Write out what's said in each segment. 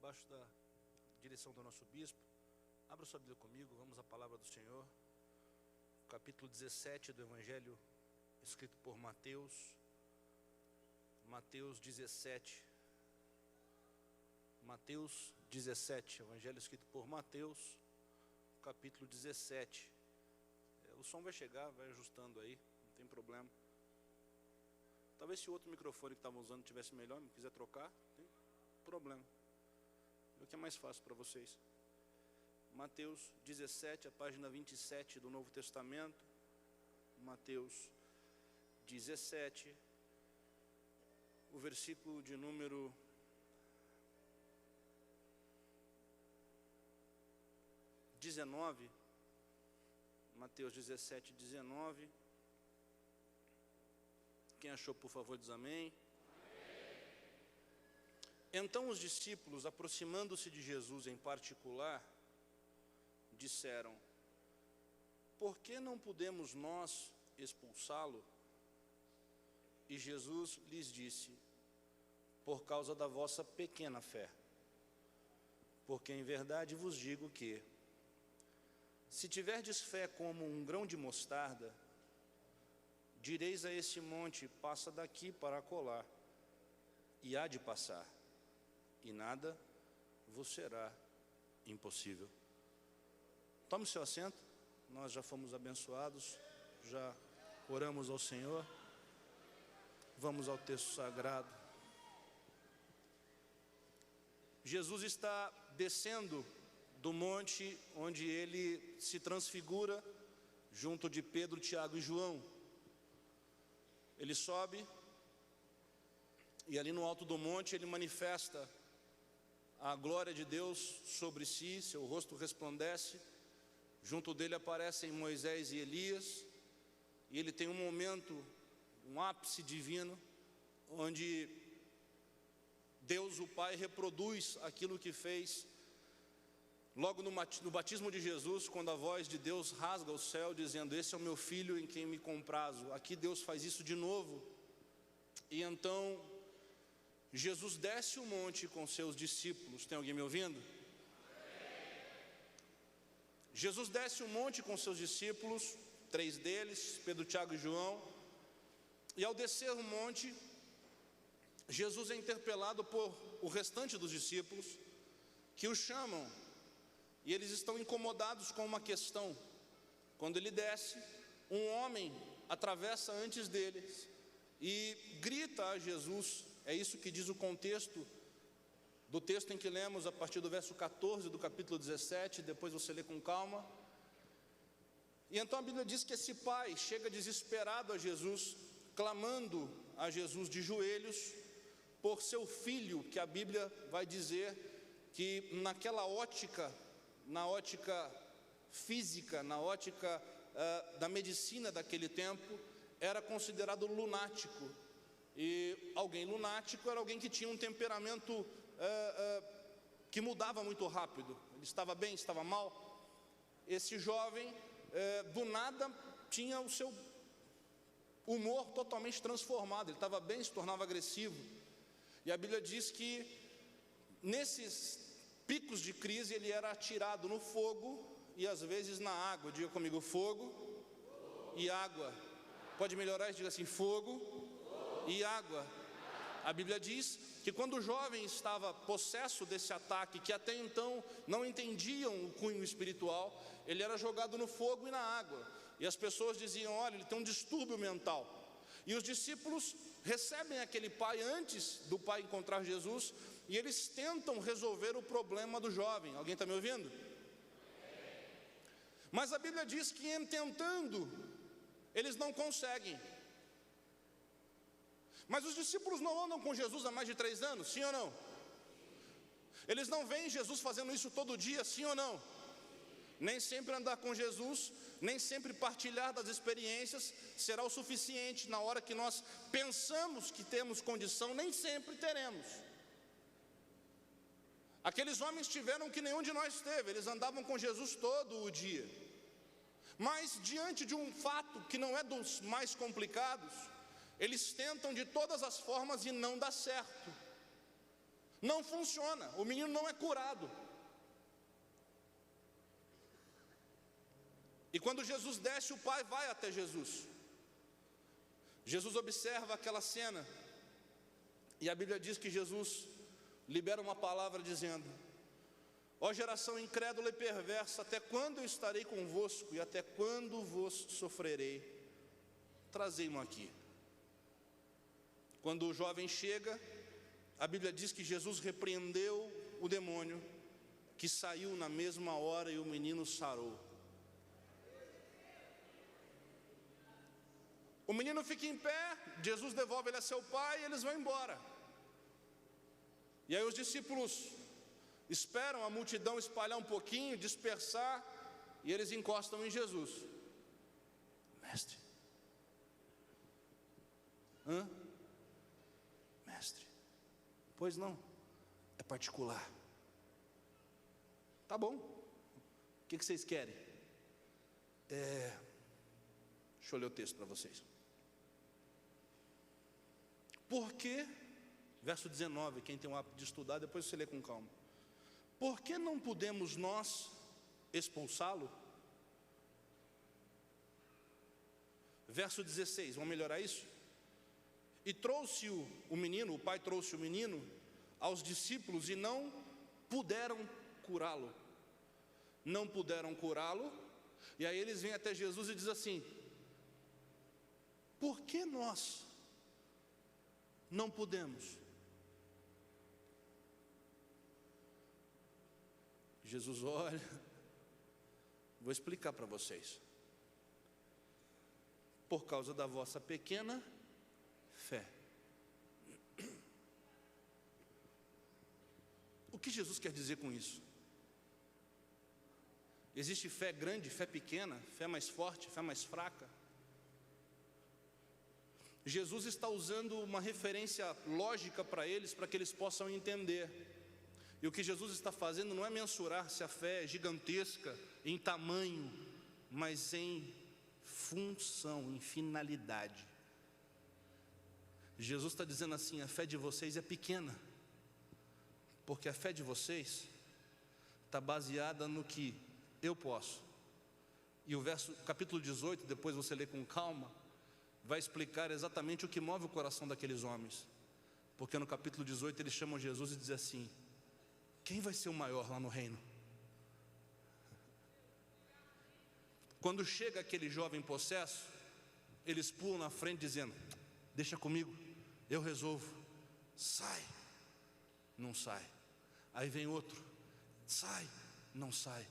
debaixo da direção do nosso bispo. Abra sua Bíblia comigo, vamos à palavra do Senhor. Capítulo 17 do Evangelho escrito por Mateus. Mateus 17. Mateus 17, Evangelho escrito por Mateus, capítulo 17. O som vai chegar, vai ajustando aí, não tem problema. Talvez se o outro microfone que estava usando tivesse melhor, me quiser trocar, não tem problema. O que é mais fácil para vocês. Mateus 17, a página 27 do Novo Testamento. Mateus 17, o versículo de número 19. Mateus 17, 19. Quem achou, por favor, diz amém. Então os discípulos, aproximando-se de Jesus em particular, disseram: por que não podemos nós expulsá-lo? E Jesus lhes disse: por causa da vossa pequena fé. Porque em verdade vos digo que, se tiverdes fé como um grão de mostarda, direis a este monte: passa daqui para acolá, e há de passar, e nada vos será impossível. Tome seu assento, nós já fomos abençoados, já oramos ao Senhor, vamos ao texto sagrado. Jesus está descendo do monte onde ele se transfigura junto de Pedro, Tiago e João. Ele sobe e ali no alto do monte ele manifesta a glória de Deus sobre si, seu rosto resplandece, junto dele aparecem Moisés e Elias, e ele tem um momento, um ápice divino, onde Deus o Pai reproduz aquilo que fez logo no batismo de Jesus, quando a voz de Deus rasga o céu, dizendo: esse é o meu filho em quem me comprazo. Aqui Deus faz isso de novo. E então Jesus desce o monte com seus discípulos. Tem alguém me ouvindo? Jesus desce o monte com seus discípulos, 3 deles, Pedro, Tiago e João. E ao descer o monte, Jesus é interpelado por o restante dos discípulos, que o chamam, e eles estão incomodados com uma questão. Quando ele desce, um homem atravessa antes deles e grita a Jesus. É isso que diz o contexto do texto em que lemos a partir do verso 14 do capítulo 17, depois você lê com calma. E então a Bíblia diz que esse pai chega desesperado a Jesus, clamando a Jesus de joelhos por seu filho, que a Bíblia vai dizer que naquela ótica, na ótica física, na ótica da medicina daquele tempo, era considerado lunático. E alguém lunático era alguém que tinha um temperamento que mudava muito rápido. Ele estava bem, estava mal. Esse jovem do nada tinha o seu humor totalmente transformado. Ele estava bem, se tornava agressivo. E a Bíblia diz que nesses picos de crise ele era atirado no fogo e às vezes na água. Diga comigo: fogo e água. Pode melhorar e diga assim: fogo e água. A Bíblia diz que quando o jovem estava possesso desse ataque, que até então não entendiam o cunho espiritual, ele era jogado no fogo e na água. E as pessoas diziam: olha, ele tem um distúrbio mental. E os discípulos recebem aquele pai antes do pai encontrar Jesus, e eles tentam resolver o problema do jovem. Alguém está me ouvindo? Mas a Bíblia diz que em tentando, eles não conseguem. Mas os discípulos não andam com Jesus há mais de 3 anos, sim ou não? Eles não veem Jesus fazendo isso todo dia, sim ou não? Nem sempre andar com Jesus, nem sempre partilhar das experiências será o suficiente. Na hora que nós pensamos que temos condição, nem sempre teremos. Aqueles homens tiveram que nenhum de nós teve. Eles andavam com Jesus todo o dia. Mas diante de um fato que não é dos mais complicados, eles tentam de todas as formas e não dá certo. Não funciona, o menino não é curado. E quando Jesus desce, o pai vai até Jesus. Jesus observa aquela cena, e a Bíblia diz que Jesus libera uma palavra dizendo: ó geração incrédula e perversa, até quando eu estarei convosco, e até quando vos sofrerei? Trazei-mo aqui. Quando o jovem chega, a Bíblia diz que Jesus repreendeu o demônio, que saiu na mesma hora e o menino sarou. O menino fica em pé, Jesus devolve ele a seu pai e eles vão embora. E aí os discípulos esperam a multidão espalhar um pouquinho, dispersar, e eles encostam em Jesus. Mestre. Mestre. Pois não, é particular. Tá bom. O que vocês querem? Deixa eu ler o texto para vocês. Por que, verso 19, quem tem o hábito de estudar, depois você lê com calma. Por que não podemos nós expulsá-lo? Verso 16, vamos melhorar isso? E trouxe o menino, o pai trouxe o menino aos discípulos e não puderam curá-lo. Não puderam curá-lo. E aí eles vêm até Jesus e dizem assim: por que nós não podemos? Jesus olha, vou explicar para vocês. Por causa da vossa pequena fé. O que Jesus quer dizer com isso? Existe fé grande, fé pequena, fé mais forte, fé mais fraca. Jesus está usando uma referência lógica para eles, para que eles possam entender. E o que Jesus está fazendo não é mensurar se a fé é gigantesca em tamanho, mas em função, em finalidade. Jesus está dizendo assim: a fé de vocês é pequena, porque a fé de vocês está baseada no que eu posso. E o capítulo 18, depois você lê com calma, vai explicar exatamente o que move o coração daqueles homens. Porque no capítulo 18 eles chamam Jesus e dizem assim: quem vai ser o maior lá no reino? Quando chega aquele jovem possesso, eles pulam na frente dizendo: deixa comigo, eu resolvo. Sai. Não sai. Aí vem outro: sai. Não sai.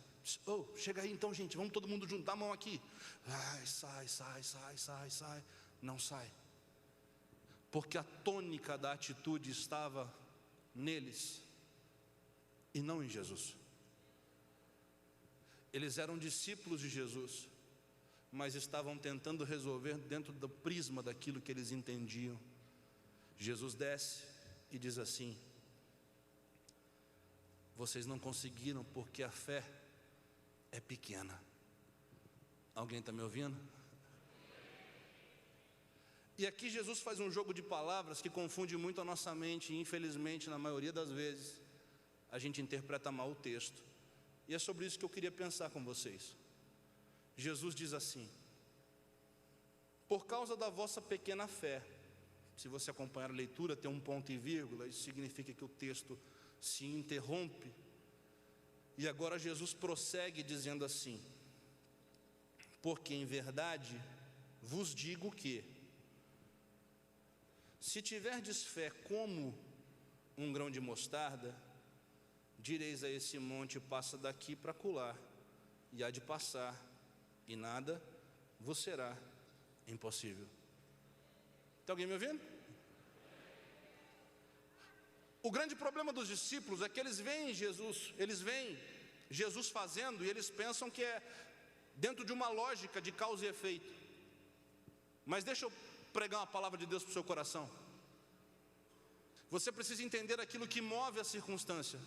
Chega aí então, gente, vamos todo mundo juntar a mão aqui. Ai, sai. Não sai. Porque a tônica da atitude estava neles e não em Jesus. Eles eram discípulos de Jesus, mas estavam tentando resolver dentro do prisma daquilo que eles entendiam. Jesus desce e diz assim: vocês não conseguiram porque a fé é pequena. Alguém está me ouvindo? E aqui Jesus faz um jogo de palavras que confunde muito a nossa mente, e infelizmente, na maioria das vezes, a gente interpreta mal o texto. E é sobre isso que eu queria pensar com vocês. Jesus diz assim: por causa da vossa pequena fé. Se você acompanhar a leitura, tem um ponto e vírgula, isso significa que o texto se interrompe. E agora Jesus prossegue dizendo assim: porque em verdade vos digo que, se tiverdes fé como um grão de mostarda, direis a esse monte: passa daqui para acolá, e há de passar, e nada vos será impossível. Tem alguém me ouvindo? O grande problema dos discípulos é que eles veem Jesus fazendo, e eles pensam que é dentro de uma lógica de causa e efeito. Mas deixa eu pregar uma palavra de Deus para o seu coração. Você precisa entender aquilo que move a circunstância.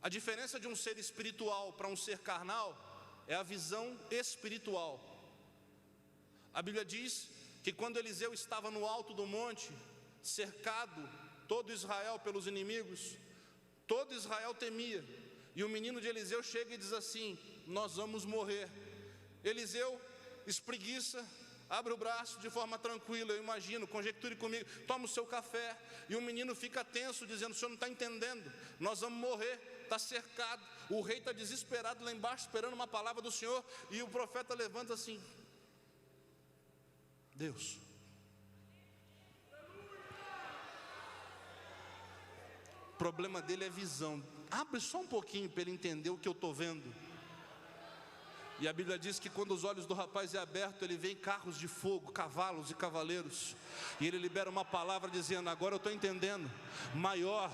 A diferença de um ser espiritual para um ser carnal é a visão espiritual. A Bíblia diz que quando Eliseu estava no alto do monte, cercado todo Israel pelos inimigos, todo Israel temia. E o menino de Eliseu chega e diz assim: nós vamos morrer. Eliseu espreguiça, abre o braço de forma tranquila, eu imagino, conjecture comigo, toma o seu café, e o menino fica tenso, dizendo: o senhor não está entendendo, nós vamos morrer, está cercado, o rei está desesperado lá embaixo, esperando uma palavra do Senhor. E o profeta levanta assim: Deus, o problema dele é visão, abre só um pouquinho para ele entender o que eu estou vendo. E a Bíblia diz que quando os olhos do rapaz é aberto, ele vê carros de fogo, cavalos e cavaleiros, e ele libera uma palavra dizendo: agora eu estou entendendo, maior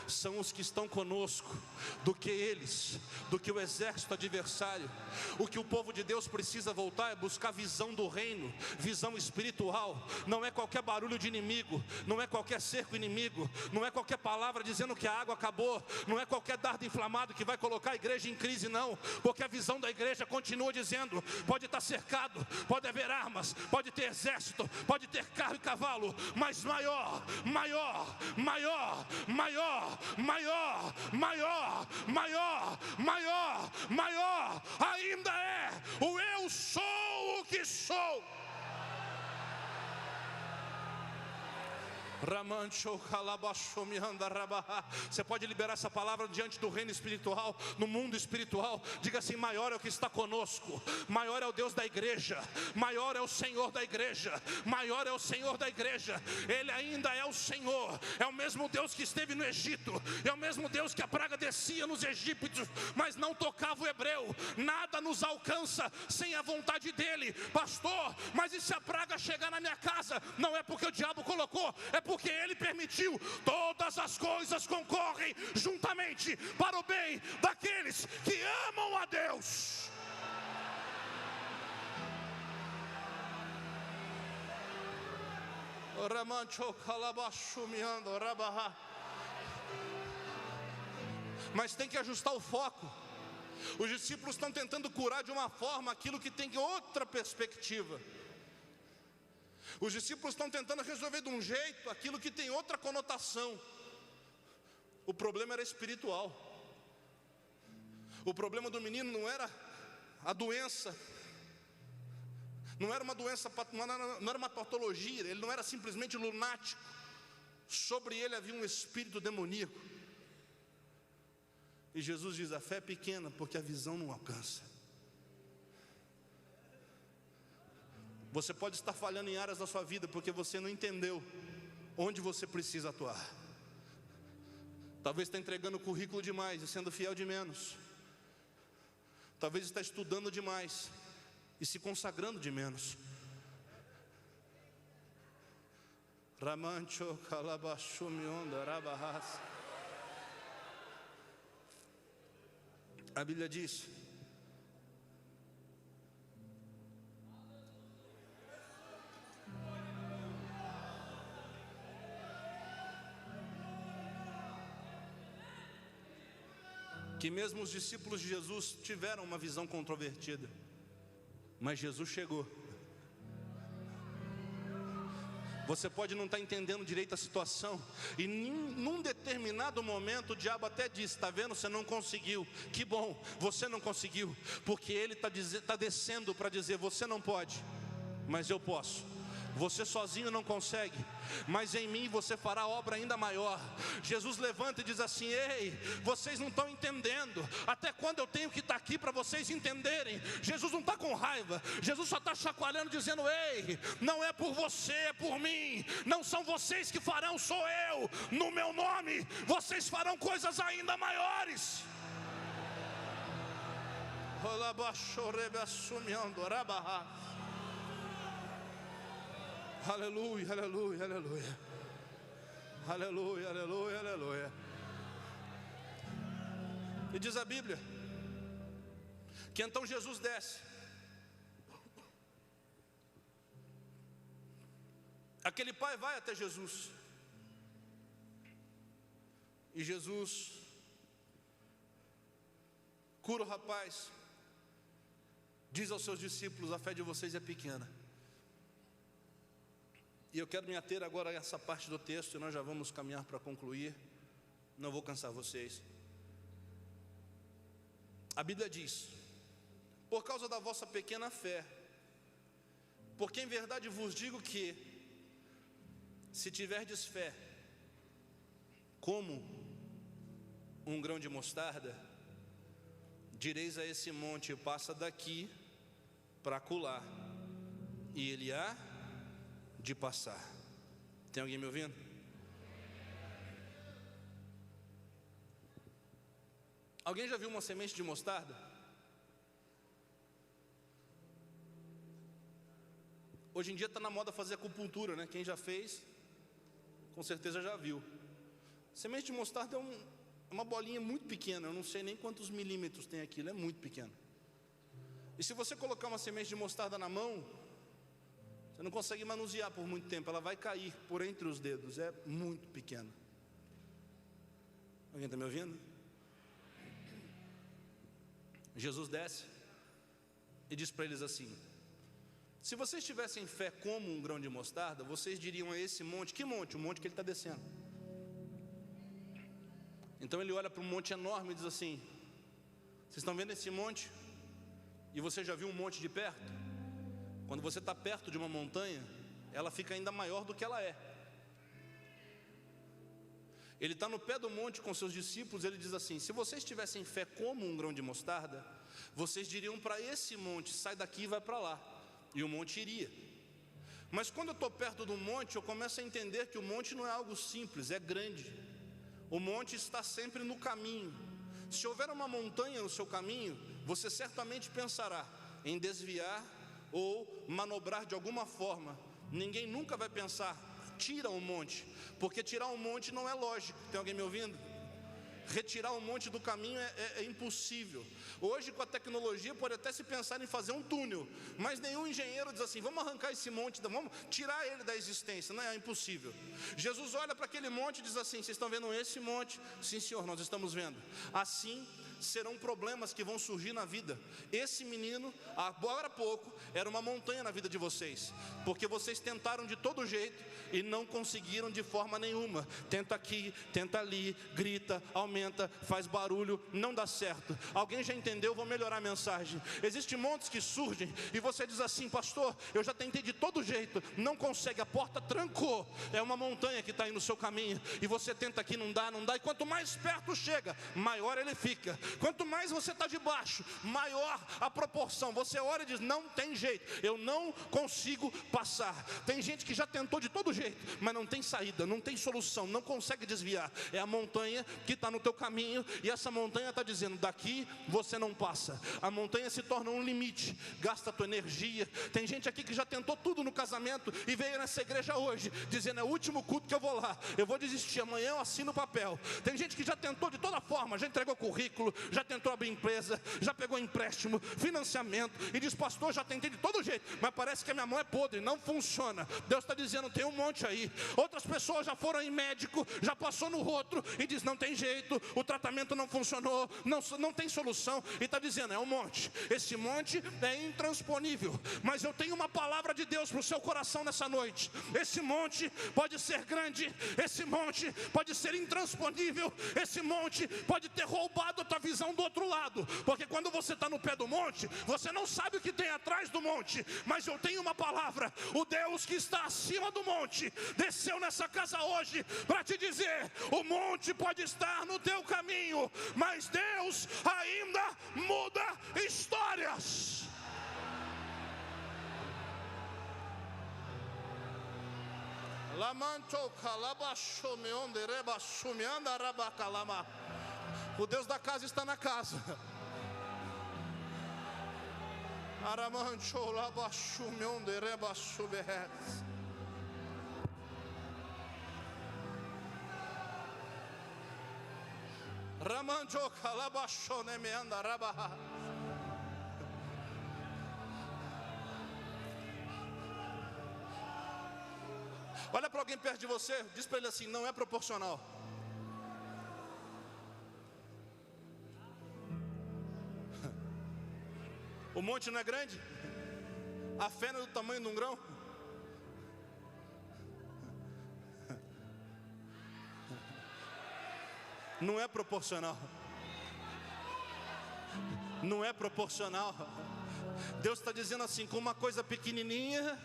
são os que estão conosco do que eles, do que o exército adversário. O que o povo de Deus precisa voltar é buscar visão do reino, visão espiritual. Não é qualquer barulho de inimigo, não é qualquer cerco inimigo, não é qualquer palavra dizendo que a água acabou, não é qualquer dardo inflamado que vai colocar a igreja em crise, não, porque a visão da igreja continua dizendo: pode estar cercado, pode haver armas, pode ter exército, pode ter carro e cavalo, mas maior, maior, maior, maior, maior, maior, maior, maior, maior ainda é o eu sou o que sou. Você pode liberar essa palavra diante do reino espiritual, no mundo espiritual. Diga assim: maior é o que está conosco, maior é o Deus da igreja, maior é o Senhor da igreja, maior é o Senhor da igreja. Ele ainda é o Senhor, é o mesmo Deus que esteve no Egito, é o mesmo Deus que a praga descia nos egípcios, mas não tocava o hebreu. Nada nos alcança sem a vontade dele. Pastor, mas e se a praga chegar na minha casa? Não é porque o diabo colocou, é porque ele permitiu. Todas as coisas concorrem juntamente para o bem daqueles que amam a Deus. Mas tem que ajustar o foco. Os discípulos estão tentando curar de uma forma aquilo que tem outra perspectiva. Os discípulos estão tentando resolver de um jeito aquilo que tem outra conotação. O problema era espiritual. O problema do menino não era a doença, não era uma doença, não era uma patologia, ele não era simplesmente lunático. Sobre ele havia um espírito demoníaco. E Jesus diz: a fé é pequena porque a visão não alcança. Você pode estar falhando em áreas da sua vida porque você não entendeu onde você precisa atuar. Talvez está entregando currículo demais e sendo fiel de menos. Talvez está estudando demais e se consagrando de menos. Ramancho calabashumionda rabahas. A Bíblia diz que mesmo os discípulos de Jesus tiveram uma visão controvertida, mas Jesus chegou. Você pode não estar entendendo direito a situação, e num determinado momento o diabo até diz: está vendo, você não conseguiu. Que bom, você não conseguiu, porque ele está descendo para dizer: você não pode, mas eu posso. Você sozinho não consegue, mas em mim você fará obra ainda maior. Jesus levanta e diz assim: ei, vocês não estão entendendo. Até quando eu tenho que estar aqui para vocês entenderem? Jesus não está com raiva, Jesus só está chacoalhando, dizendo: ei, não é por você, é por mim. Não são vocês que farão, sou eu. No meu nome, vocês farão coisas ainda maiores. Aleluia, aleluia, aleluia. Aleluia, aleluia, aleluia. E diz a Bíblia que então Jesus desce. Aquele pai vai até Jesus. E Jesus cura o rapaz. Diz aos seus discípulos: a fé de vocês é pequena. E eu quero me ater agora a essa parte do texto, e nós já vamos caminhar para concluir. Não vou cansar vocês. A Bíblia diz: por causa da vossa pequena fé, porque em verdade vos digo que, se tiverdes fé como um grão de mostarda, direis a esse monte: passa daqui para acolá, e ele há de passar. Tem alguém me ouvindo? Alguém já viu uma semente de mostarda? Hoje em dia está na moda fazer acupuntura, né? Quem já fez, com certeza já viu. Semente de mostarda é uma bolinha muito pequena. Eu não sei nem quantos milímetros tem aquilo, é muito pequeno. E se você colocar uma semente de mostarda na mão, você não consegue manusear por muito tempo. Ela vai cair por entre os dedos, é muito pequena. Alguém está me ouvindo? Jesus desce e diz para eles assim: se vocês tivessem fé como um grão de mostarda, vocês diriam a esse monte. Que monte? O monte que ele está descendo. Então ele olha para um monte enorme e diz assim: vocês estão vendo esse monte? E você já viu um monte de perto? Quando você está perto de uma montanha, ela fica ainda maior do que ela é. Ele está no pé do monte com seus discípulos. Ele diz assim: se vocês tivessem fé como um grão de mostarda, vocês diriam para esse monte: sai daqui e vai para lá. E o monte iria. Mas quando eu estou perto do monte, eu começo a entender que o monte não é algo simples, é grande. O monte está sempre no caminho. Se houver uma montanha no seu caminho, você certamente pensará em desviar ou manobrar de alguma forma. Ninguém nunca vai pensar: tira o monte, porque tirar um monte não é lógico. Tem alguém me ouvindo? Retirar um monte do caminho é impossível. Hoje, com a tecnologia, pode até se pensar em fazer um túnel, mas nenhum engenheiro diz assim: vamos arrancar esse monte, vamos tirar ele da existência. Não é impossível. Jesus olha para aquele monte e diz assim: vocês estão vendo esse monte? Sim, Senhor, nós estamos vendo. Assim serão problemas que vão surgir na vida. Esse menino, agora há pouco, era uma montanha na vida de vocês, porque vocês tentaram de todo jeito e não conseguiram de forma nenhuma. Tenta aqui, tenta ali, grita, aumenta, faz barulho, não dá certo. Alguém já entendeu? Vou melhorar a mensagem. Existem montes que surgem e você diz assim: pastor, eu já tentei de todo jeito, não consegue, a porta trancou. É uma montanha que está aí no seu caminho, e você tenta aqui, não dá, e quanto mais perto chega, maior ele fica. Quanto mais você está debaixo, maior a proporção. Você olha e diz: não tem jeito, eu não consigo passar. Tem gente que já tentou de todo jeito, mas não tem saída, não tem solução, não consegue desviar. É a montanha que está no teu caminho, e essa montanha está dizendo: daqui você não passa. A montanha se torna um limite, gasta a tua energia. Tem gente aqui que já tentou tudo no casamento e veio nessa igreja hoje dizendo: é o último culto que eu vou lá, eu vou desistir, amanhã eu assino o papel. Tem gente que já tentou de toda forma, já entregou currículo, já tentou abrir empresa, já pegou empréstimo, financiamento, e diz: pastor, já tentei de todo jeito, mas parece que a minha mão é podre, não funciona. Deus está dizendo: tem um monte aí. Outras pessoas já foram em médico, já passou no outro e diz: não tem jeito, o tratamento não funcionou, não tem solução, e está dizendo: é um monte. Esse monte é intransponível, mas eu tenho uma palavra de Deus para o seu coração nessa noite. Esse monte pode ser grande, esse monte pode ser intransponível, esse monte pode ter roubado a tua visão do outro lado, porque quando você está no pé do monte, você não sabe o que tem atrás do monte. Mas eu tenho uma palavra: o Deus que está acima do monte desceu nessa casa hoje para te dizer: o monte pode estar no teu caminho, mas Deus ainda muda histórias. O Deus da casa está na casa. Olha para alguém perto de você, diz para ele assim: não é proporcional. O monte não é grande? A fé não é do tamanho de um grão? Não é proporcional. Não é proporcional. Deus está dizendo assim: com uma coisa pequenininha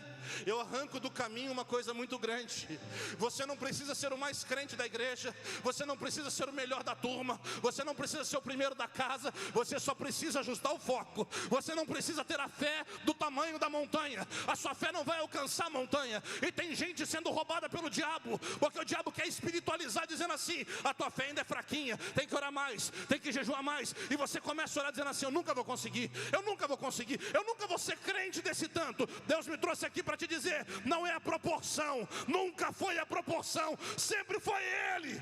eu arranco do caminho uma coisa muito grande. Você não precisa ser o mais crente da igreja, você não precisa ser o melhor da turma, você não precisa ser o primeiro da casa, você só precisa ajustar o foco. Você não precisa ter a fé do tamanho da montanha, a sua fé não vai alcançar a montanha. E tem gente sendo roubada pelo diabo, porque o diabo quer espiritualizar, dizendo assim: a tua fé ainda é fraquinha, tem que orar mais, tem que jejuar mais. E você começa a orar dizendo assim: eu nunca vou conseguir, eu nunca vou conseguir, eu nunca vou ser crente desse tanto. Deus me trouxe aqui para te dizer: não é a proporção, nunca foi a proporção, sempre foi Ele.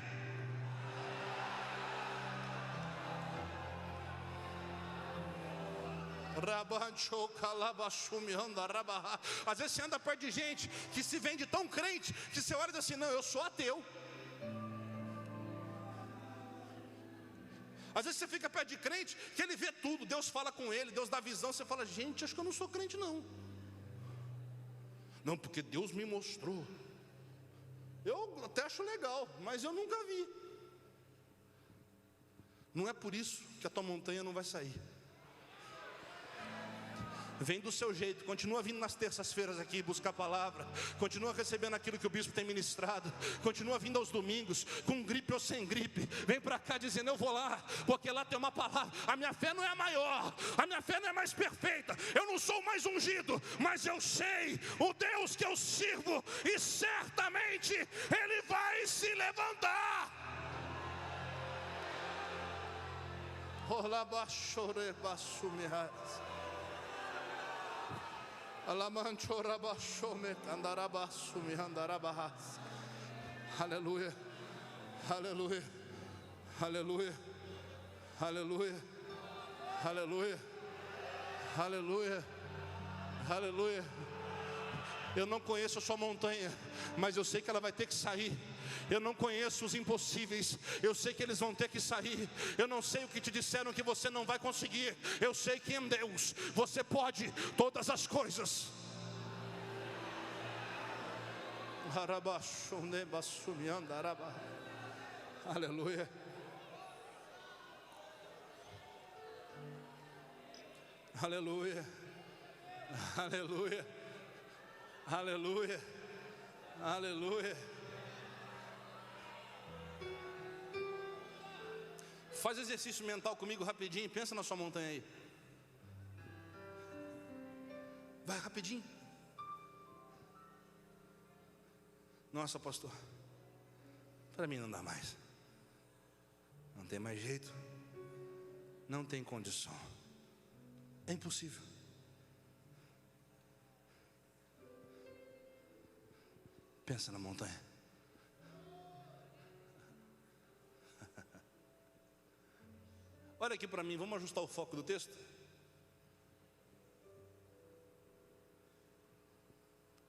Às vezes você anda perto de gente que se vende tão crente que você olha e diz assim: não, eu sou ateu. Às vezes você fica perto de crente que ele vê tudo, Deus fala com ele, Deus dá visão, você fala: gente, acho que eu não sou crente não. Não, porque Deus me mostrou. Eu até acho legal, mas eu nunca vi. Não é por isso que a tua montanha não vai sair. Vem do seu jeito, continua vindo nas terças-feiras aqui buscar a palavra, continua recebendo aquilo que o bispo tem ministrado, continua vindo aos domingos, com gripe ou sem gripe, vem para cá dizendo: eu vou lá, porque lá tem uma palavra. A minha fé não é a maior, a minha fé não é mais perfeita, eu não sou o mais ungido, mas eu sei o Deus que eu sirvo, e certamente Ele vai se levantar. Aleluia, aleluia, aleluia, aleluia, aleluia, aleluia, aleluia. Eu não conheço a sua montanha, mas eu sei que ela vai ter que sair. Eu não conheço os impossíveis, eu sei que eles vão ter que sair. Eu não sei o que te disseram que você não vai conseguir, eu sei que em Deus você pode todas as coisas. Aleluia. Aleluia. Aleluia. Aleluia. Aleluia. Faz exercício mental comigo rapidinho. Pensa na sua montanha aí. Vai rapidinho. Nossa, pastor, para mim não dá mais. Não tem mais jeito. Não tem condição. É impossível. Pensa na montanha. Olha aqui para mim, vamos ajustar o foco do texto.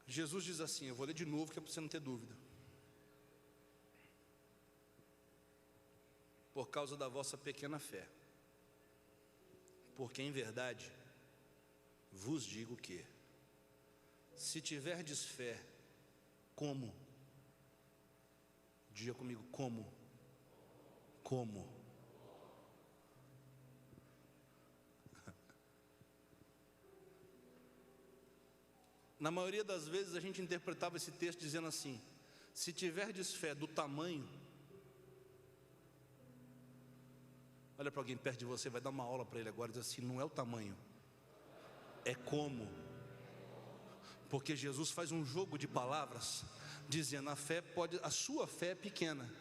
Jesus diz assim, eu vou ler de novo que é para você não ter dúvida. Por causa da vossa pequena fé. Porque em verdade vos digo que, se tiverdes fé, como? Diga comigo, como? Como? Na maioria das vezes a gente interpretava esse texto dizendo assim: se tiverdes fé do tamanho. Olha para alguém perto de você, vai dar uma aula para ele agora, diz assim: não é o tamanho, é como. Porque Jesus faz um jogo de palavras, dizendo: a sua fé é pequena,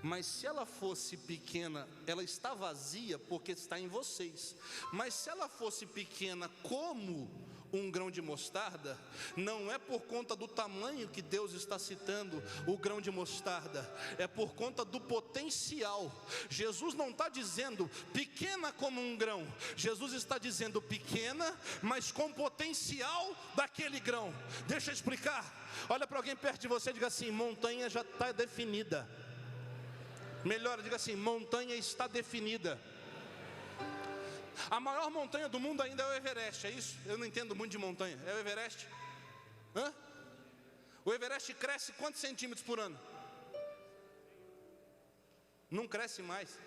mas se ela fosse pequena, ela está vazia porque está em vocês. Mas se ela fosse pequena como um grão de mostarda, não é por conta do tamanho que Deus está citando o grão de mostarda, é por conta do potencial. Jesus não está dizendo pequena como um grão, Jesus está dizendo pequena, mas com potencial daquele grão. Deixa eu explicar. Olha para alguém perto de você e diga assim: montanha já está definida. Melhor, diga assim: montanha está definida. A maior montanha do mundo ainda é o Everest, é isso? Eu não entendo muito de montanha. É o Everest? Hã? O Everest cresce quantos centímetros por ano? não cresce mais.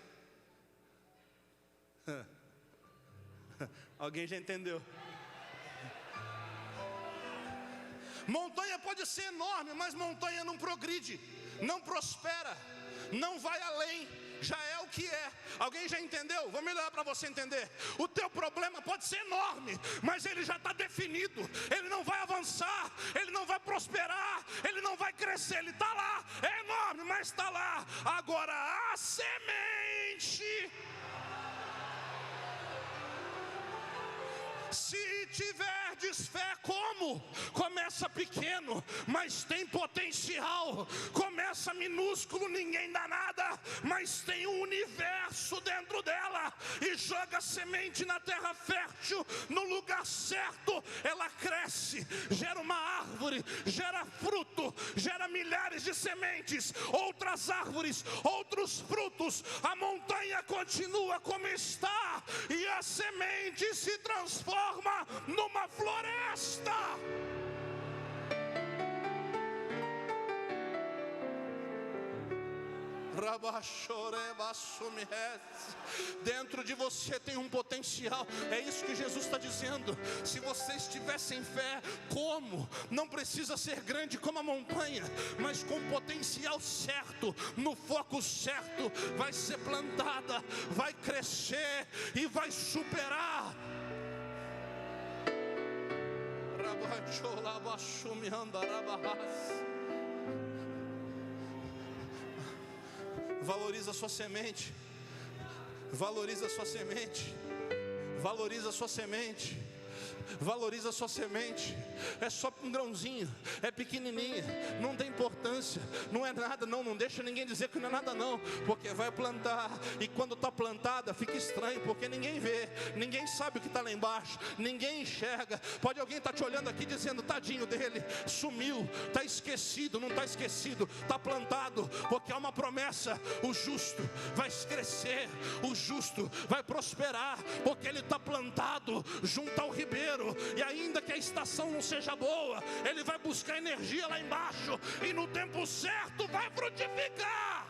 Alguém já entendeu? Montanha pode ser enorme, mas montanha não progride, não prospera, não vai além, já é o que é. Alguém já entendeu? Vou melhorar para você entender. O teu problema pode ser enorme, mas ele já está definido. Ele não vai avançar, ele não vai prosperar, ele não vai crescer. Ele está lá, é enorme, mas está lá. Agora a semente, se tiverdes fé, como? Começa pequeno, mas tem potencial. Começa minúsculo, ninguém dá nada, mas tem um universo dentro dela. E joga semente na terra fértil, no lugar certo, ela cresce, gera uma árvore, gera fruto, gera milhares de sementes, outras árvores, outros frutos. A montanha continua como está, e a semente se transforma numa floresta. Dentro de você tem um potencial. É isso que Jesus está dizendo. Se você estiver sem fé, como? Não precisa ser grande como a montanha, mas com o potencial certo, no foco certo, vai ser plantada, vai crescer e vai superar. Valoriza a sua semente. Valoriza a sua semente. Valoriza a sua semente. Valoriza a sua semente. É só um grãozinho, é pequenininha, não tem importância, não é nada não. Não deixa ninguém dizer que não é nada não, porque vai plantar, e quando está plantada fica estranho, porque ninguém vê, ninguém sabe o que está lá embaixo, ninguém enxerga. Pode alguém estar te olhando aqui dizendo: tadinho dele, sumiu, está esquecido. Não está esquecido, está plantado, porque há uma promessa: o justo vai crescer, o justo vai prosperar, porque ele está plantado junto ao ribeiro. E ainda que a estação não seja boa, ele vai buscar energia lá embaixo, e no tempo certo vai frutificar.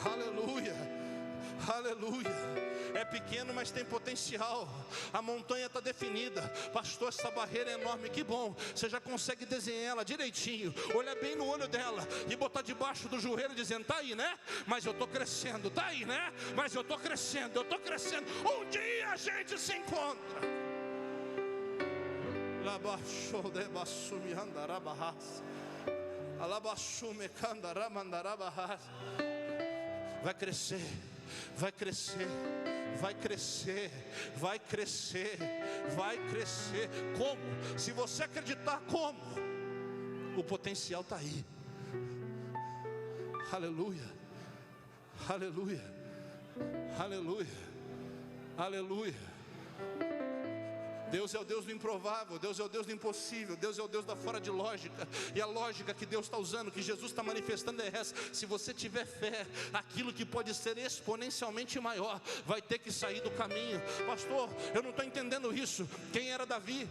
Aleluia. Aleluia. É pequeno, mas tem potencial. A montanha está definida. Pastor, essa barreira é enorme. Que bom, você já consegue desenhar ela direitinho, olhar bem no olho dela e botar debaixo do joelho, dizendo: tá aí, né? Mas eu estou crescendo. Tá aí, né? Mas eu estou crescendo, eu estou crescendo. Um dia a gente se encontra. Vai crescer, vai crescer, vai crescer, vai crescer, vai crescer. Como? Se você acreditar, como? O potencial está aí. Aleluia, aleluia, aleluia, aleluia. Deus é o Deus do improvável, Deus é o Deus do impossível, Deus é o Deus da fora de lógica. E a lógica que Deus está usando, que Jesus está manifestando, é essa: se você tiver fé, aquilo que pode ser exponencialmente maior vai ter que sair do caminho. Pastor, eu não estou entendendo isso. Quem era Davi?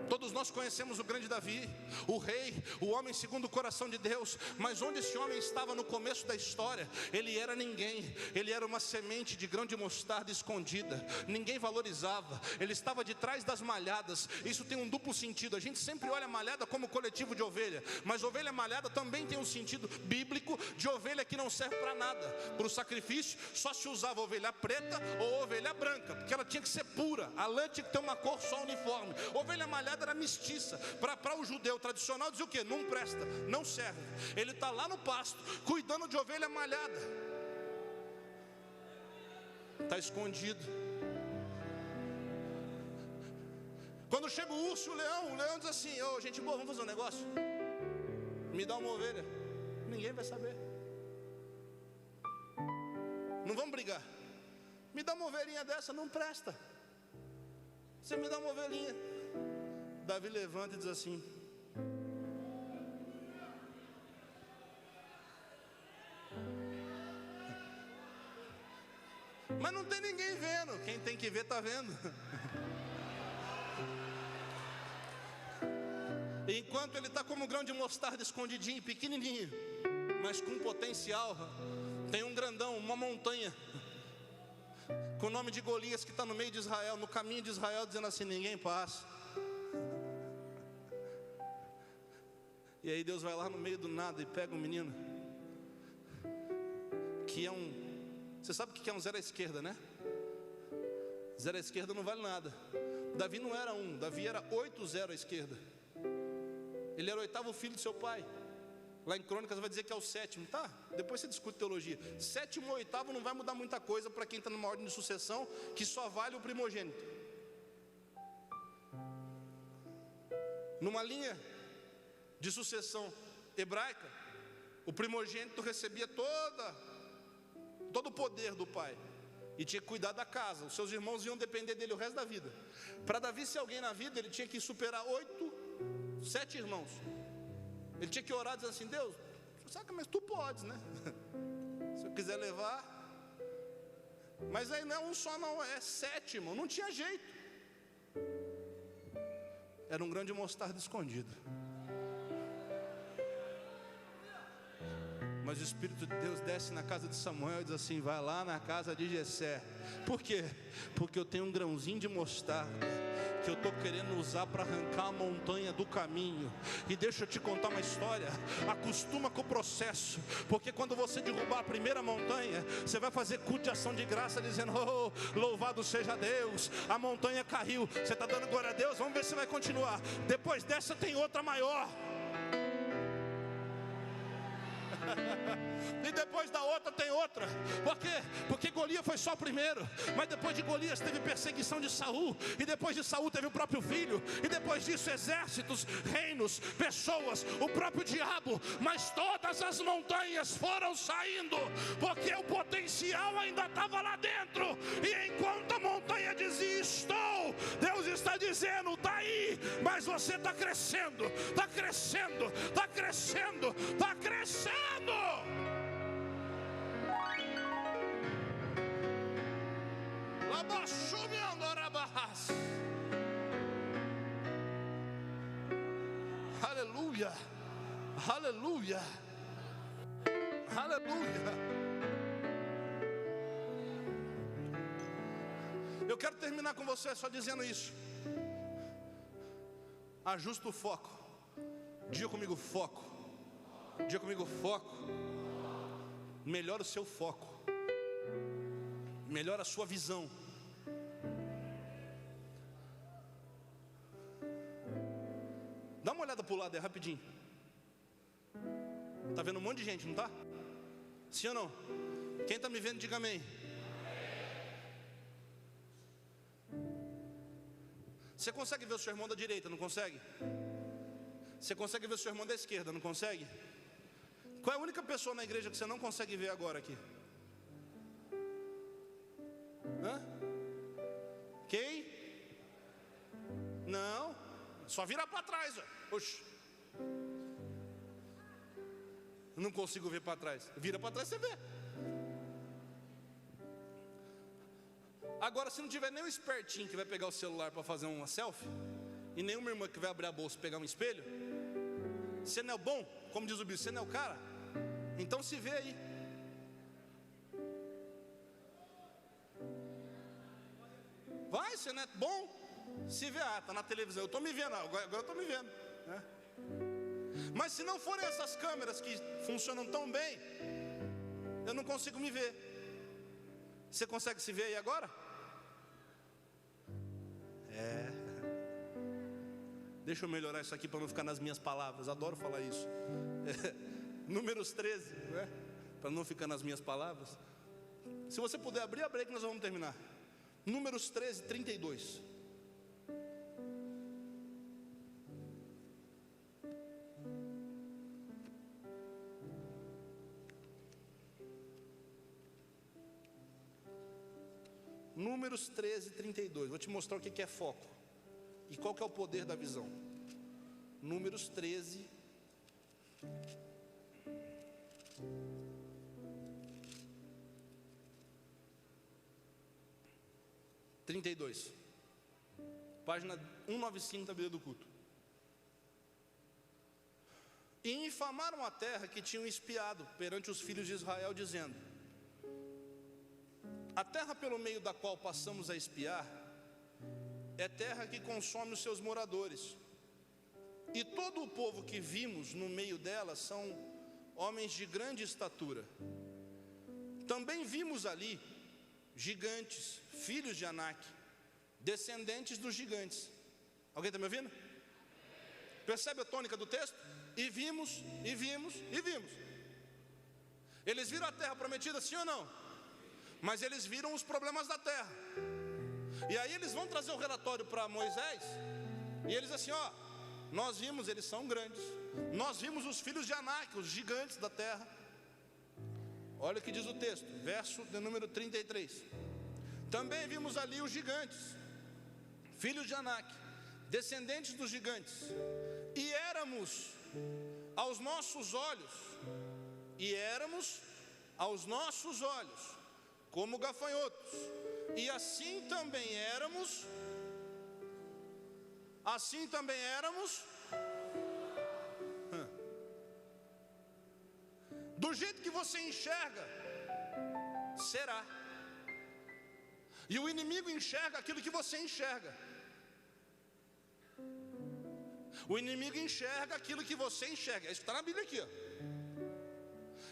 Todos nós conhecemos o grande Davi, o rei, o homem segundo o coração de Deus. Mas onde esse homem estava no começo da história? Ele era ninguém. Ele era uma semente de grão de mostarda escondida. Ninguém valorizava. Ele estava de trás das malhadas. Isso tem um duplo sentido. A gente sempre olha a malhada como coletivo de ovelha, mas ovelha malhada também tem um sentido bíblico de ovelha que não serve para nada. Para o sacrifício só se usava ovelha preta ou ovelha branca, porque ela tinha que ser pura. A lã tinha que ter uma cor só uniforme. Ovelha malhada era mestiça. Para o judeu tradicional dizia o quê? Não presta, não serve. Ele está lá no pasto cuidando de ovelha malhada, está escondido. Quando chega o urso e o leão diz assim: ô, gente boa, vamos fazer um negócio, me dá uma ovelha. Ninguém vai saber, não vamos brigar. Me dá uma ovelhinha dessa, não presta. Você me dá uma ovelhinha. Davi levanta e diz assim: mas não tem ninguém vendo. Quem tem que ver está vendo. Enquanto ele está como um grão de mostarda escondidinho, pequenininho, mas com potencial, tem um grandão, uma montanha, com o nome de Golias, que está no meio de Israel, no caminho de Israel, dizendo assim: ninguém passa. E aí Deus vai lá no meio do nada e pega um menino, que é você sabe o que é um zero à esquerda, né? Zero à esquerda não vale nada. Davi não era Davi era 8-0 à esquerda. Ele era o 8º filho de seu pai. Lá em Crônicas vai dizer que é o 7º, tá? Depois você discute teologia. 7º ou 8º não vai mudar muita coisa para quem está numa ordem de sucessão, que só vale o primogênito. Numa linha de sucessão hebraica, o primogênito recebia todo o poder do pai e tinha que cuidar da casa. Os seus irmãos iam depender dele o resto da vida. Para Davi ser alguém na vida, ele tinha que superar 7 irmãos. Ele tinha que orar dizendo assim: Deus, saca, mas tu podes, né? Se eu quiser levar. Mas aí não é um só, não, é 7, irmão. Não tinha jeito. Era um grão de mostarda escondido. Mas o Espírito de Deus desce na casa de Samuel e diz assim: vai lá na casa de Jessé. Por quê? Porque eu tenho um grãozinho de mostarda que eu estou querendo usar para arrancar a montanha do caminho. E deixa eu te contar uma história. Acostuma com o processo, porque quando você derrubar a primeira montanha, você vai fazer culto de ação de graça, dizendo: oh, louvado seja Deus, a montanha caiu. Você está dando glória a Deus? Vamos ver se vai continuar. Depois dessa tem outra maior. E depois da outra tem outra. Por quê? Porque Golias foi só o primeiro. Mas depois de Golias teve perseguição de Saul. E depois de Saul teve o próprio filho. E depois disso exércitos, reinos, pessoas, o próprio diabo. Mas todas as montanhas foram saindo, porque o potencial ainda estava lá dentro. E enquanto a montanha dizia: estou, Deus está dizendo: está aí. Mas você está crescendo, está crescendo, está crescendo, está crescendo. Aleluia, aleluia, aleluia. Eu quero terminar com você só dizendo isso. Ajusta o foco. Diga comigo: foco. Diga comigo: foco. Melhora o seu foco. Melhora a sua visão. Dá uma olhada para o lado aí rapidinho. Está vendo um monte de gente, não está? Sim ou não? Quem está me vendo, diga amém. Você consegue ver o seu irmão da direita, não consegue? Você consegue ver o seu irmão da esquerda, não consegue? Qual é a única pessoa na igreja que você não consegue ver agora aqui? Hã? Quem? Não. Só virar para trás. Oxi. Não consigo ver para trás. Vira para trás, você vê. Agora, se não tiver nem um espertinho que vai pegar o celular para fazer uma selfie, e nenhuma irmã que vai abrir a bolsa e pegar um espelho, você não é bom, como diz o bispo, você não é o cara. Então se vê aí. Vai, você não é bom. Se vê, está na televisão, eu estou me vendo, agora eu estou me vendo, né? Mas se não forem essas câmeras que funcionam tão bem, eu não consigo me ver. Você consegue se ver aí agora? Deixa eu melhorar isso aqui para não ficar nas minhas palavras. Adoro falar isso. Números 13, né? Para não ficar nas minhas palavras. Se você puder abrir, abre aí que nós vamos terminar. Números 13, 32. Números 13, 32. Vou te mostrar o que é foco e qual que é o poder da visão. Números 13, 32. Página 195 da Bíblia do Culto. E infamaram a terra que tinham espiado perante os filhos de Israel, dizendo: a terra pelo meio da qual passamos a espiar é terra que consome os seus moradores, e todo o povo que vimos no meio dela são homens de grande estatura. Também vimos ali gigantes, filhos de Anak, descendentes dos gigantes. Alguém está me ouvindo? Percebe a tônica do texto? E vimos, e vimos, e vimos. Eles viram a terra prometida, sim ou não? Mas eles viram os problemas da terra. E aí eles vão trazer o relatório para Moisés, e eles assim, ó, nós vimos, eles são grandes. Nós vimos os filhos de Anak, os gigantes da terra. Olha o que diz o texto, verso de número 33. Também vimos ali os gigantes, filhos de Anak, descendentes dos gigantes, e éramos aos nossos olhos, como gafanhotos, e assim também éramos. Do jeito que você enxerga, será. E o inimigo enxerga aquilo que você enxerga. O inimigo enxerga aquilo que você enxerga. Isso está na Bíblia aqui, ó.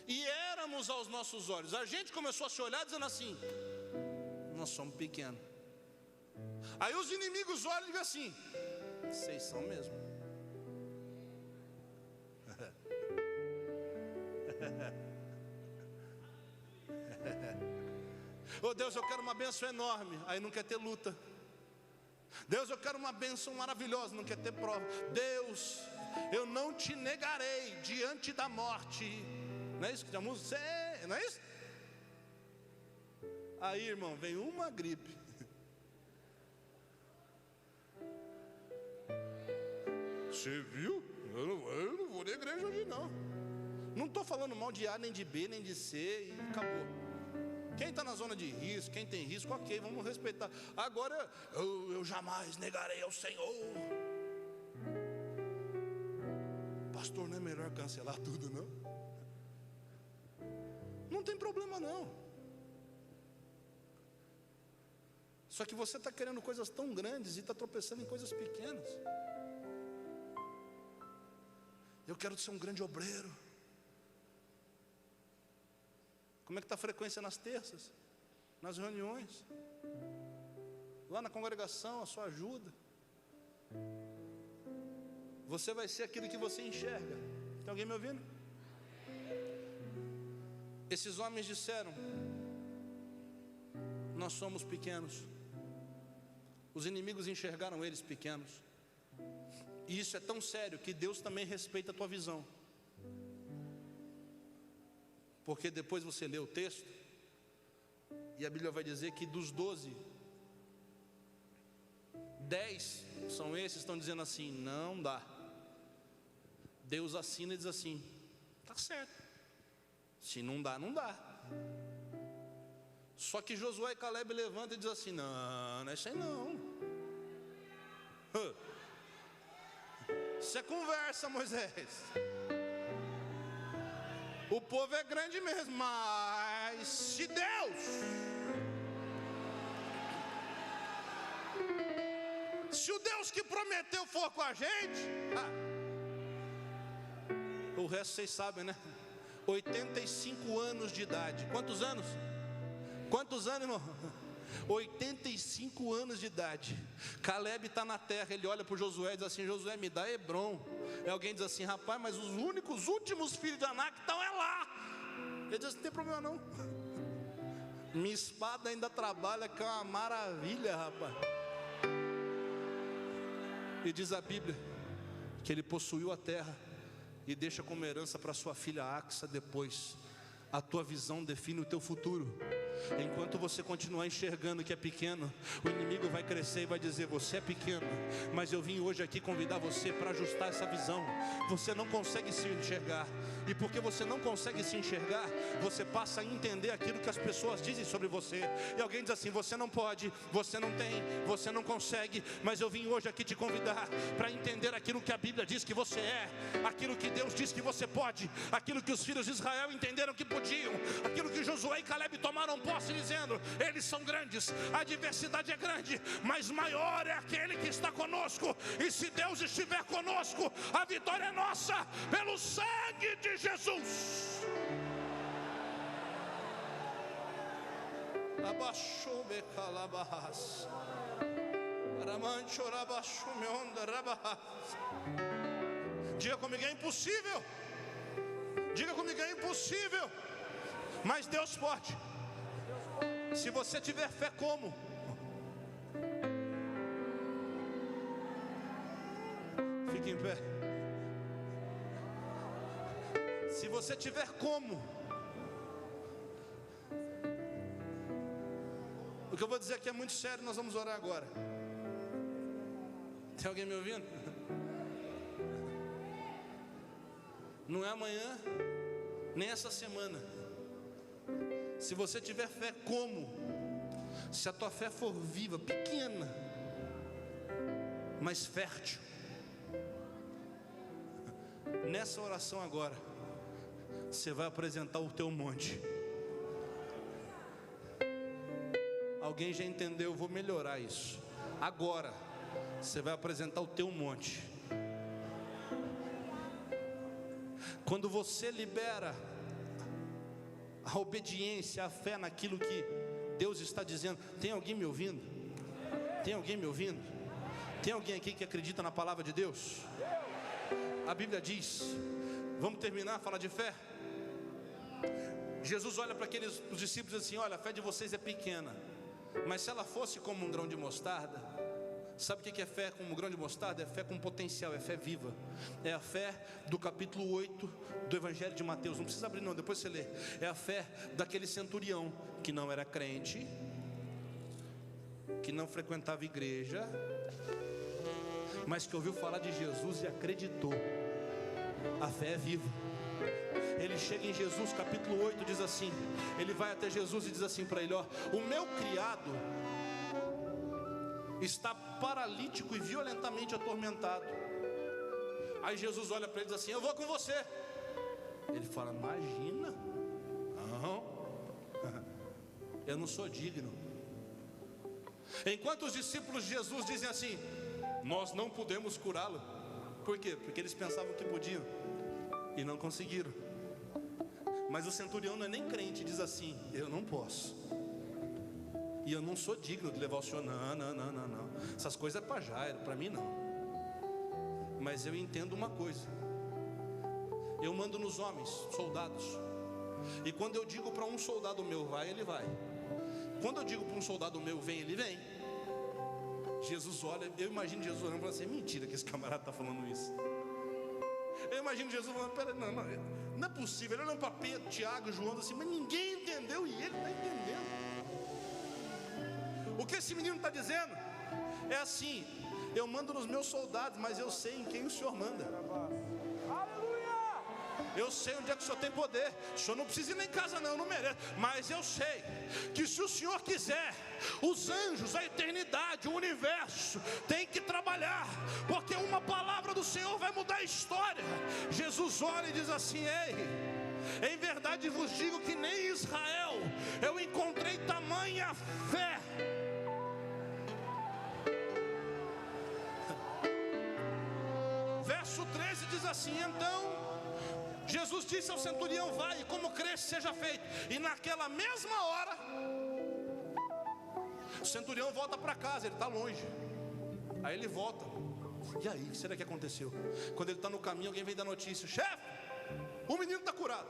E éramos aos nossos olhos. A gente começou a se olhar dizendo assim: nós somos pequenos. Aí os inimigos olham e dizem assim: vocês são mesmo. Oh Deus, eu quero uma bênção enorme. Aí não quer ter luta. Deus, eu quero uma bênção maravilhosa. Não quer ter prova. Deus, eu não te negarei diante da morte. Não é isso que a música? Não é isso? Aí, irmão, vem uma gripe. Você viu? Eu não vou na igreja hoje não. Não estou falando mal de A, nem de B, nem de C, e acabou. Quem está na zona de risco, quem tem risco, ok, vamos respeitar. Agora, eu jamais negarei ao Senhor. Pastor, não é melhor cancelar tudo, não? Não tem problema não. Só que você está querendo coisas tão grandes e está tropeçando em coisas pequenas. Eu quero ser um grande obreiro. Como é que está a frequência nas terças? Nas reuniões? Lá na congregação, a sua ajuda? Você vai ser aquilo que você enxerga. Tem alguém me ouvindo? Esses homens disseram: nós somos pequenos. Os inimigos enxergaram eles pequenos. E isso é tão sério que Deus também respeita a tua visão. Porque depois você lê o texto, e a Bíblia vai dizer que dos 12, 10 são esses que estão dizendo assim: não dá. Deus assina e diz assim: está certo. Se não dá, não dá. Só que Josué e Caleb levantam e dizem assim: não, não é isso aí não. Isso é conversa, Moisés. O povo é grande mesmo, mas se Deus, se o Deus que prometeu for com a gente, o resto vocês sabem, né? 85 anos de idade. Quantos anos? Quantos anos, irmão? 85 anos de idade. Caleb está na terra, ele olha para o Josué e diz assim: Josué, me dá Hebron. E alguém diz assim: rapaz, mas os últimos filhos de Anak estão lá. Ele diz: não tem problema não. Minha espada ainda trabalha, que é uma maravilha, rapaz. E diz a Bíblia que ele possuiu a terra e deixa como herança para sua filha Axa depois. A tua visão define o teu futuro. Enquanto você continuar enxergando que é pequeno, o inimigo vai crescer e vai dizer: você é pequeno. Mas eu vim hoje aqui convidar você para ajustar essa visão. Você não consegue se enxergar, e porque você não consegue se enxergar, você passa a entender aquilo que as pessoas dizem sobre você. E alguém diz assim: você não pode, você não tem, você não consegue. Mas eu vim hoje aqui te convidar para entender aquilo que a Bíblia diz que você é, aquilo que Deus diz que você pode, aquilo que os filhos de Israel entenderam que podiam, aquilo que Josué e Caleb tomaram posse dizendo: eles são grandes, a adversidade é grande, mas maior é aquele que está conosco. E se Deus estiver conosco, a vitória é nossa, pelo sangue de Jesus. Diga comigo: é impossível. Diga comigo: é impossível, mas Deus pode. Se você tiver fé, como? Fique em pé. Se você tiver como, o que eu vou dizer aqui é muito sério. Nós vamos orar agora. Tem alguém me ouvindo? Não é amanhã, nem essa semana. Se você tiver fé, como? Se a tua fé for viva, pequena, mas fértil. Nessa oração agora, você vai apresentar o teu monte. Alguém já entendeu? Eu vou melhorar isso. Agora, você vai apresentar o teu monte. Quando você libera a obediência, a fé naquilo que Deus está dizendo. Tem alguém me ouvindo? Tem alguém me ouvindo? Tem alguém aqui que acredita na palavra de Deus? A Bíblia diz, vamos terminar a falar de fé? Jesus olha para aqueles os discípulos e diz assim: olha, a fé de vocês é pequena, mas se ela fosse como um grão de mostarda. Sabe o que é fé como um grão de mostarda? É fé com potencial, é fé viva. É a fé do capítulo 8 do Evangelho de Mateus. Não precisa abrir não, depois você lê. É a fé daquele centurião que não era crente, que não frequentava igreja, mas que ouviu falar de Jesus e acreditou. A fé é viva. Ele chega em Jesus, capítulo 8, diz assim, ele vai até Jesus e diz assim para ele: ó, o meu criado está paralítico e violentamente atormentado. Aí Jesus olha para ele e diz assim: eu vou com você. Ele fala: imagina, não, eu não sou digno. Enquanto os discípulos de Jesus dizem assim: nós não podemos curá-lo. Por quê? Porque eles pensavam que podiam e não conseguiram. Mas o centurião não é nem crente, diz assim: eu não posso, e eu não sou digno de levar o senhor. Não. Essas coisas é para Jairo, para mim não. Mas eu entendo uma coisa: eu mando nos homens, soldados. E quando eu digo para um soldado meu vai, ele vai. Quando eu digo para um soldado meu vem, ele vem. Jesus olha, eu imagino Jesus olhando e falando assim: é mentira que esse camarada está falando isso. Eu imagino Jesus falando: pera, não é possível. Ele olhando para Pedro, Tiago, João, assim, mas ninguém entendeu e ele está entendendo. O que esse menino está dizendo é assim: eu mando nos meus soldados, mas eu sei em quem o Senhor manda. Eu sei onde é que o Senhor tem poder. O Senhor não precisa ir nem em casa não, eu não mereço. Mas eu sei que se o Senhor quiser, os anjos, a eternidade, o universo tem que trabalhar, porque uma palavra do Senhor vai mudar a história. Jesus olha e diz assim: ei, em verdade vos digo que nem em Israel eu encontrei tamanha fé. Verso 13 diz assim: então Jesus disse ao centurião: vai, e como cresce seja feito. E naquela mesma hora o centurião volta para casa, ele está longe. Aí ele volta. E aí, o que será que aconteceu? Quando ele está no caminho, alguém vem dar notícia: chefe, o menino está curado.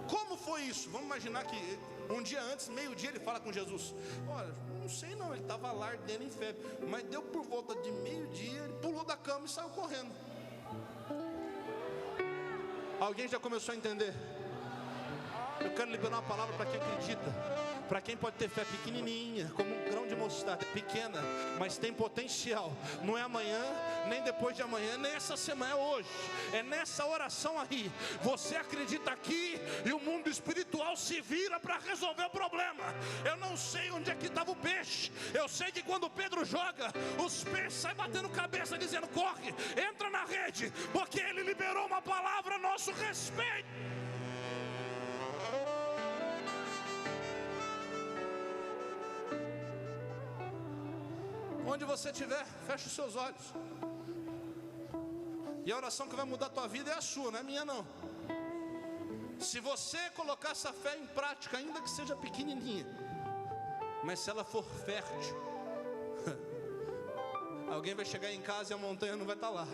Como foi isso? Vamos imaginar que um dia antes, meio-dia, ele fala com Jesus: olha, não sei não, ele estava lá ardendo em febre, mas deu por volta de meio-dia, ele pulou da cama e saiu correndo. Alguém já começou a entender? Eu quero liberar uma palavra para quem acredita, para quem pode ter fé pequenininha, como um grão de mostarda, pequena, mas tem potencial. Não é amanhã, nem depois de amanhã, nem essa semana, é hoje. É nessa oração aí. Você acredita aqui e o mundo espiritual se vira para resolver o problema. Eu não sei onde é que estava o peixe. Eu sei que quando Pedro joga, os peixes saem batendo cabeça dizendo: corre, entra na rede, porque ele liberou uma palavra a nosso respeito. Onde você estiver, feche os seus olhos. E a oração que vai mudar a tua vida é a sua, não é minha não. Se você colocar essa fé em prática, ainda que seja pequenininha, mas se ela for fértil, alguém vai chegar em casa e a montanha não vai estar lá.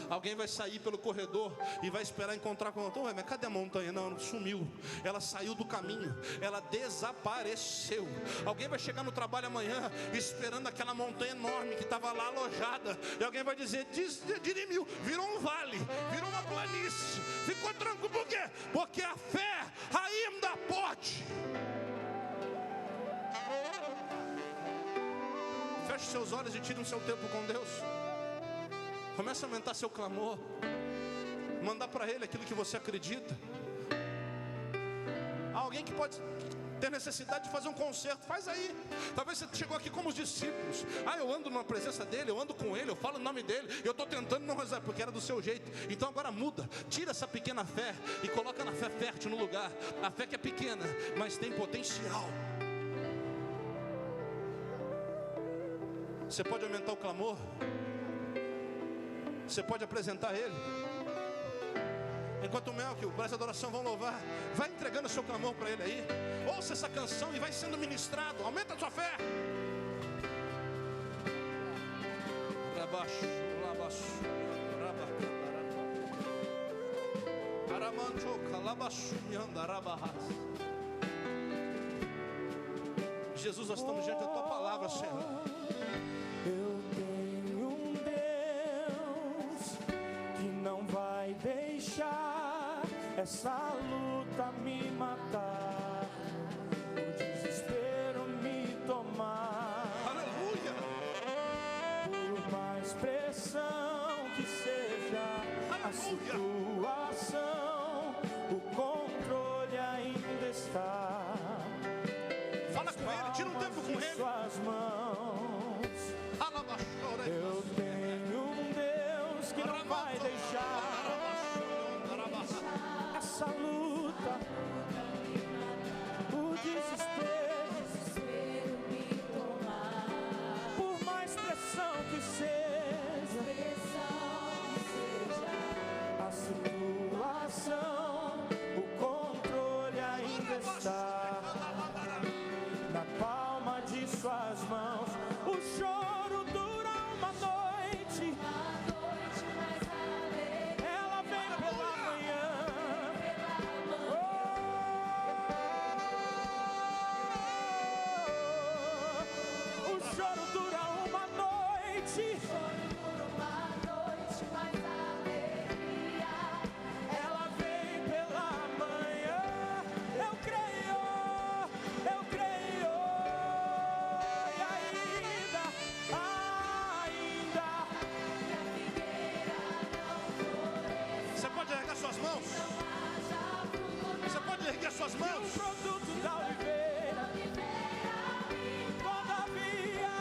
Alguém vai sair pelo corredor e vai esperar encontrar com a montanha. Mas cadê a montanha? Não, sumiu. Ela saiu do caminho. Ela desapareceu. Alguém vai chegar no trabalho amanhã esperando aquela montanha enorme que estava lá alojada. E alguém vai dizer: dirimiu, virou um vale, virou uma planície. Ficou tranquilo. Por quê? Porque a fé ainda pode. Feche seus olhos e tire o seu tempo com Deus. Começa a aumentar seu clamor. Mandar para Ele aquilo que você acredita. Há alguém que pode ter necessidade de fazer um concerto, faz aí. Talvez você chegou aqui como os discípulos. Eu ando na presença dele, eu ando com ele, eu falo o nome dele, eu estou tentando não rezar, porque era do seu jeito. Então agora muda, tira essa pequena fé e coloca na fé fértil no lugar. A fé que é pequena, mas tem potencial. Você pode aumentar o clamor. Você pode apresentar a Ele. Enquanto o Melk, o braço da adoração vão louvar, vai entregando o seu clamor para Ele aí. Ouça essa canção e vai sendo ministrado. Aumenta a sua fé. Jesus, nós estamos diante da Tua palavra, Senhor. Eu tenho um Deus que não vai deixar essa luta me matar, o desespero me tomar. Aleluia! Por mais pressão que seja a situação, o controle ainda está. Fala com Ele, tira um tempo com Ele. Suas mãos. Eu tenho um Deus que não vai deixar essa luta, o desespero me tomar. Por mais pressão que seja a situação, o controle ainda está na palma de suas mãos. O choro dura uma noite, ela vem pela manhã. O choro dura uma noite, mas a alegria ela vem pela manhã. Eu creio, eu creio. E ainda você pode erguer suas mãos. Você pode erguer suas mãos. O produto da oliveira, todavia,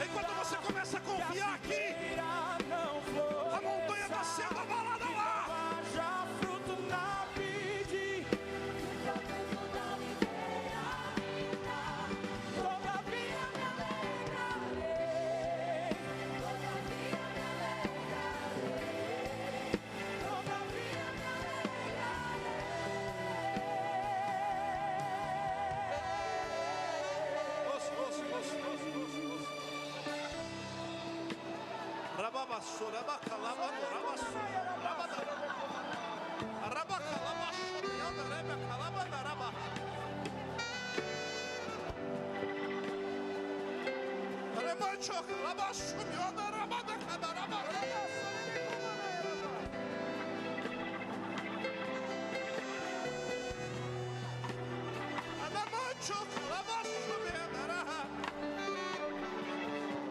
enquanto você começa a confiar aqui, a montanha está sendo abalada lá. haja fruto na vide, todavia me alegrarei, todavia me alegrarei, todavia me Rababa, soraba, calaba, rababa, rabada, rababa, calaba.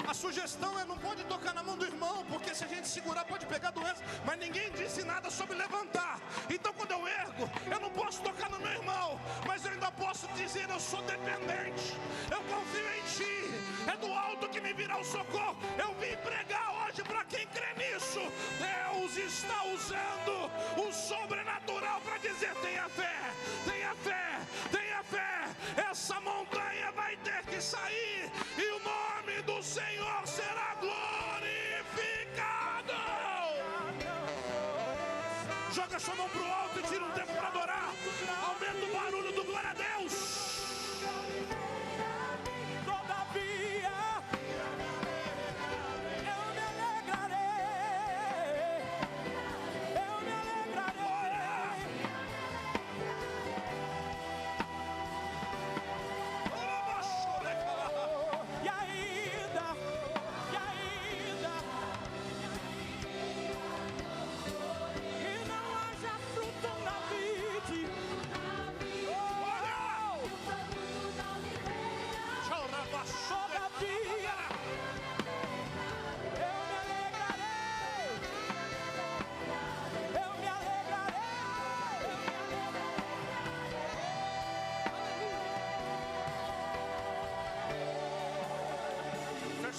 A sugestão é: não pode tocar na mão do irmão, porque se a gente segurar pode pegar doença. Mas ninguém disse nada sobre levantar. Então quando eu ergo, eu não posso tocar no meu irmão, mas eu ainda posso dizer: eu sou dependente, eu confio em ti, é do alto que me virá o socorro. Eu vim pregar hoje para quem crê nisso. Deus está usando o sobrenatural para dizer: tenha fé, tenha fé, tenha fé. Essa montanha vai ter que sair e o nome do Senhor será glorificado. Joga sua mão pro alto e tira um tempo para adorar. Aumenta o barulho do glória a Deus.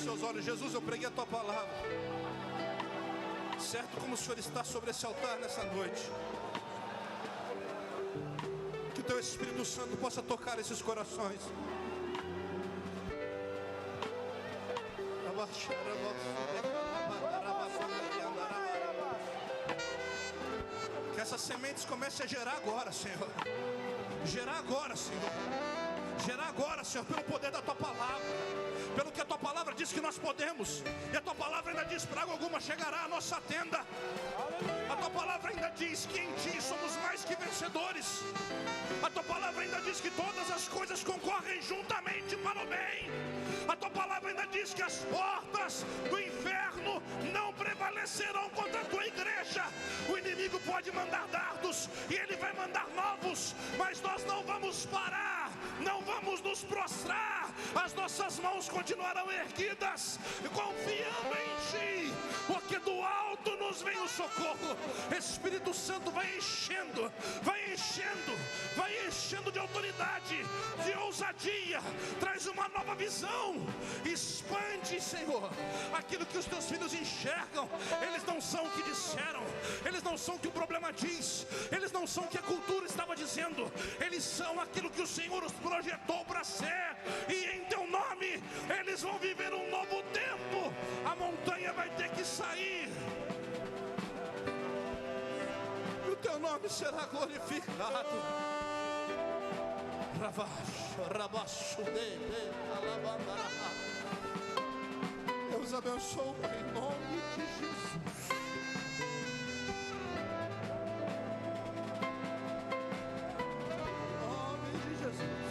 Seus olhos. Jesus, eu preguei a tua palavra, certo como o Senhor está sobre esse altar nessa noite. Que o teu Espírito Santo possa tocar esses corações. Que essas sementes comecem a gerar agora, Senhor. Gerar agora, Senhor. Gerar agora, Senhor, pelo poder da tua palavra, pelo que a tua palavra diz que nós podemos. E a tua palavra ainda diz: praga alguma chegará à nossa tenda. A tua palavra ainda diz que em ti somos mais que vencedores. A tua palavra ainda diz que todas as coisas concorrem juntamente para o bem. A tua palavra ainda diz que as portas do inferno não prevalecerão contra a tua igreja. O inimigo pode mandar dardos e ele vai mandar novos, mas nós não vamos parar, não vamos nos prostrar. As nossas mãos continuarão erguidas, confiando em ti, porque do alto nos vem o socorro. Espírito Santo vai enchendo, vai enchendo, vai enchendo de autoridade, de ousadia. Traz uma nova visão. Expande, Senhor, aquilo que os teus filhos enxergam. Eles não são o que disseram, eles não são o que o problema diz, eles não são o que a cultura estava dizendo. Eles são aquilo que o Senhor os projetou para ser. E em teu nome eles vão viver um novo tempo. A montanha vai ter que sair e o teu nome será glorificado. Deus abençoe em nome de Jesus. Em nome de Jesus.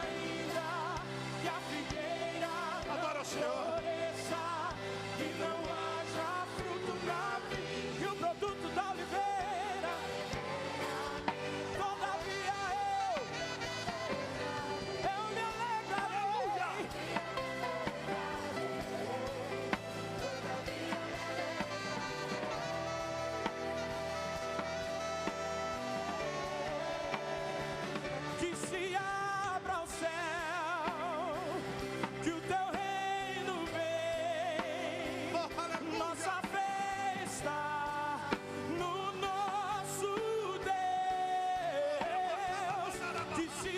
Ainda que a figueira adora o Senhor, que não haja fruto na vinha e o produto da oliveira, todavia eu me alegrarei. Que se abra o céu, que o teu reino vem. Nossa fé está no nosso Deus. Que se